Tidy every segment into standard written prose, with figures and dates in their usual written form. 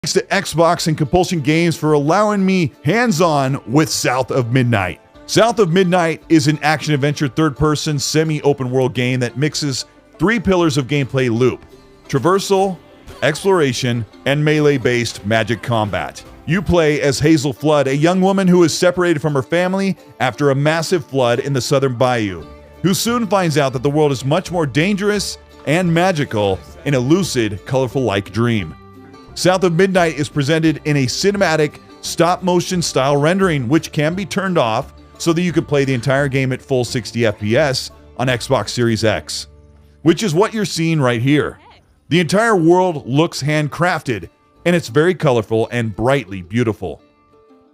Thanks to Xbox and Compulsion Games for allowing me hands-on with South of Midnight. South of Midnight is an action-adventure third-person semi-open world game that mixes three pillars of gameplay loop: traversal, exploration, and melee-based magic combat. You play as Hazel Flood, a young woman who is separated from her family after a massive flood in the southern bayou, who soon finds out that the world is much more dangerous and magical in a lucid, colorful-like dream. South of Midnight is presented in a cinematic, stop-motion style rendering, which can be turned off so that you can play the entire game at full 60 FPS on Xbox Series X, which is what you're seeing right here. The entire world looks handcrafted, and it's very colorful and brightly beautiful.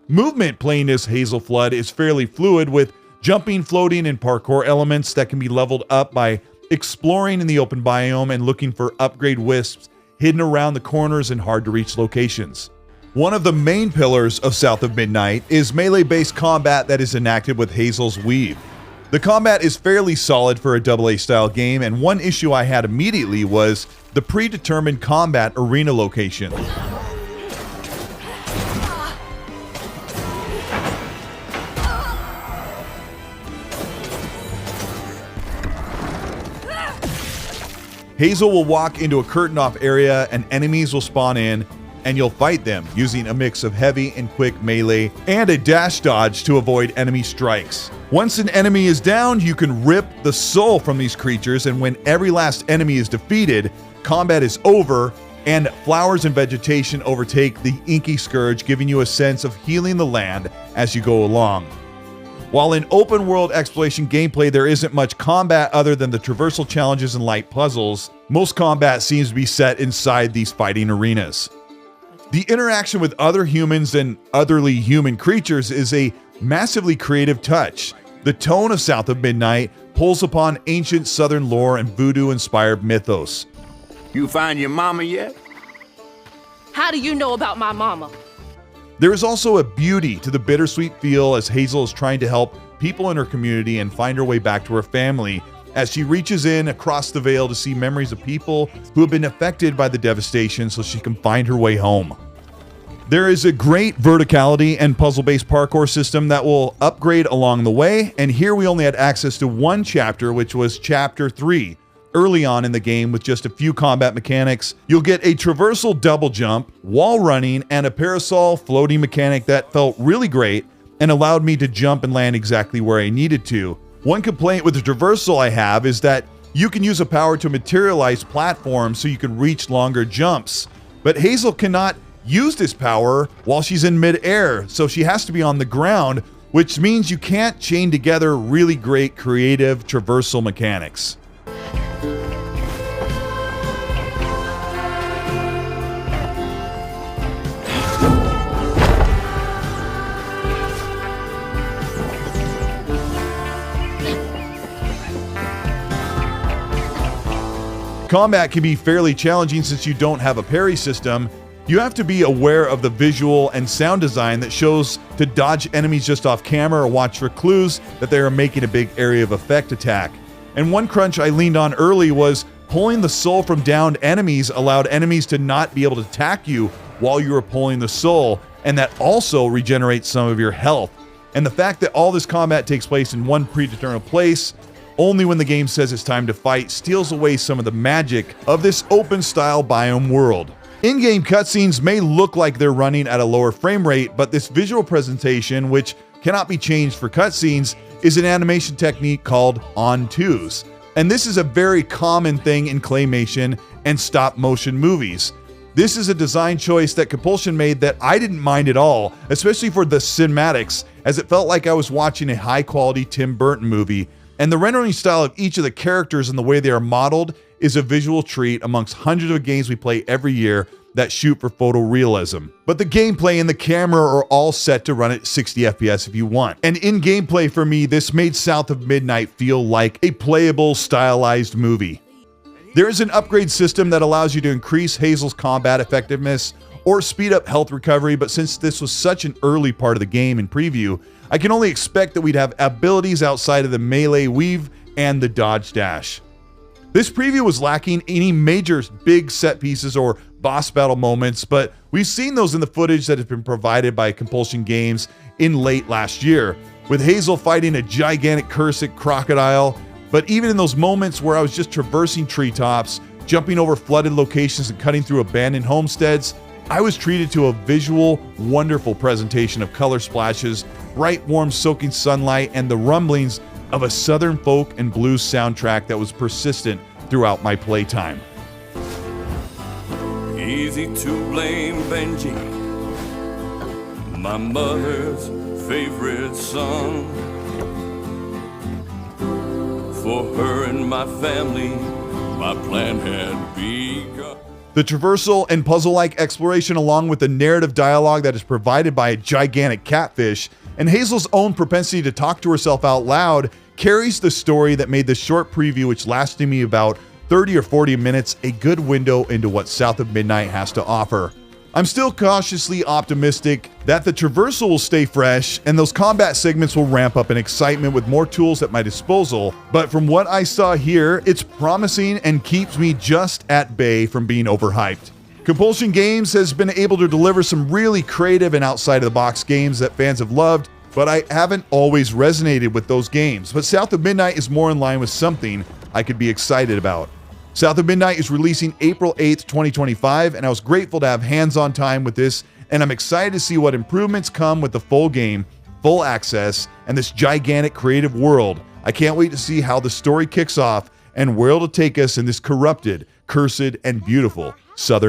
Movement playing as Hazel Flood is fairly fluid, with jumping, floating, and parkour elements that can be leveled up by exploring in the open biome and looking for upgrade wisps hidden around the corners in hard-to-reach locations. One of the main pillars of South of Midnight is melee-based combat that is enacted with Hazel's weave. The combat is fairly solid for a AA style game, and one issue I had immediately was the predetermined combat arena location. Hazel will walk into a curtained off area and enemies will spawn in, and you'll fight them using a mix of heavy and quick melee and a dash dodge to avoid enemy strikes. Once an enemy is down, you can rip the soul from these creatures, and when every last enemy is defeated, combat is over and flowers and vegetation overtake the inky scourge, giving you a sense of healing the land as you go along. While in open world exploration gameplay there isn't much combat other than the traversal challenges and light puzzles, most combat seems to be set inside these fighting arenas. The interaction with other humans and otherly human creatures is a massively creative touch. The tone of South of Midnight pulls upon ancient southern lore and voodoo-inspired mythos. You find your mama yet? How do you know about my mama? There is also a beauty to the bittersweet feel as Hazel is trying to help people in her community and find her way back to her family as she reaches in across the veil to see memories of people who have been affected by the devastation so she can find her way home. There is a great verticality and puzzle-based parkour system that will upgrade along the way, and here we only had access to one chapter, which was Chapter 3. Early on in the game, with just a few combat mechanics, you'll get a traversal double jump, wall running, and a parasol floating mechanic that felt really great and allowed me to jump and land exactly where I needed to. One complaint with the traversal I have is that you can use a power to materialize platforms so you can reach longer jumps, but Hazel cannot use this power while she's in mid-air, so she has to be on the ground, which means you can't chain together really great creative traversal mechanics. Combat can be fairly challenging since you don't have a parry system. You have to be aware of the visual and sound design that shows to dodge enemies just off camera or watch for clues that they are making a big area of effect attack. And one crunch I leaned on early was pulling the soul from downed enemies allowed enemies to not be able to attack you while you were pulling the soul, and that also regenerates some of your health. And the fact that all this combat takes place in one predetermined place only when the game says it's time to fight steals away some of the magic of this open style biome world. In-game cutscenes may look like they're running at a lower frame rate, but this visual presentation, which cannot be changed for cutscenes, is an animation technique called on-twos. And this is a very common thing in claymation and stop-motion movies. This is a design choice that Compulsion made that I didn't mind at all, especially for the cinematics, as it felt like I was watching a high-quality Tim Burton movie. And the rendering style of each of the characters and the way they are modeled is a visual treat amongst hundreds of games we play every year that shoot for photorealism. But the gameplay and the camera are all set to run at 60 FPS if you want. And in gameplay for me, this made South of Midnight feel like a playable, stylized movie. There is an upgrade system that allows you to increase Hazel's combat effectiveness or speed up health recovery, but since this was such an early part of the game in preview, I can only expect that we'd have abilities outside of the melee weave and the dodge dash. This preview was lacking any major big set pieces or boss battle moments, but we've seen those in the footage that has been provided by Compulsion Games in late last year, with Hazel fighting a gigantic cursed crocodile. But even in those moments where I was just traversing treetops, jumping over flooded locations and cutting through abandoned homesteads, I was treated to a visual, wonderful presentation of color splashes, bright, warm, soaking sunlight, and the rumblings of a Southern folk and blues soundtrack that was persistent throughout my playtime. Easy to blame Benji, my mother's favorite son. For her and my family, my plan had begun. The traversal and puzzle-like exploration, along with the narrative dialogue that is provided by a gigantic catfish, and Hazel's own propensity to talk to herself out loud, carries the story that made this short preview, which lasted me about 30 or 40 minutes, a good window into what South of Midnight has to offer. I'm still cautiously optimistic that the traversal will stay fresh and those combat segments will ramp up in excitement with more tools at my disposal, but from what I saw here, it's promising and keeps me just at bay from being overhyped. Compulsion Games has been able to deliver some really creative and outside-of-the-box games that fans have loved, but I haven't always resonated with those games. But South of Midnight is more in line with something I could be excited about. South of Midnight is releasing April 8th, 2025, and I was grateful to have hands-on time with this, and I'm excited to see what improvements come with the full game, full access, and this gigantic creative world. I can't wait to see how the story kicks off and where it'll take us in this corrupted, cursed, and beautiful Southern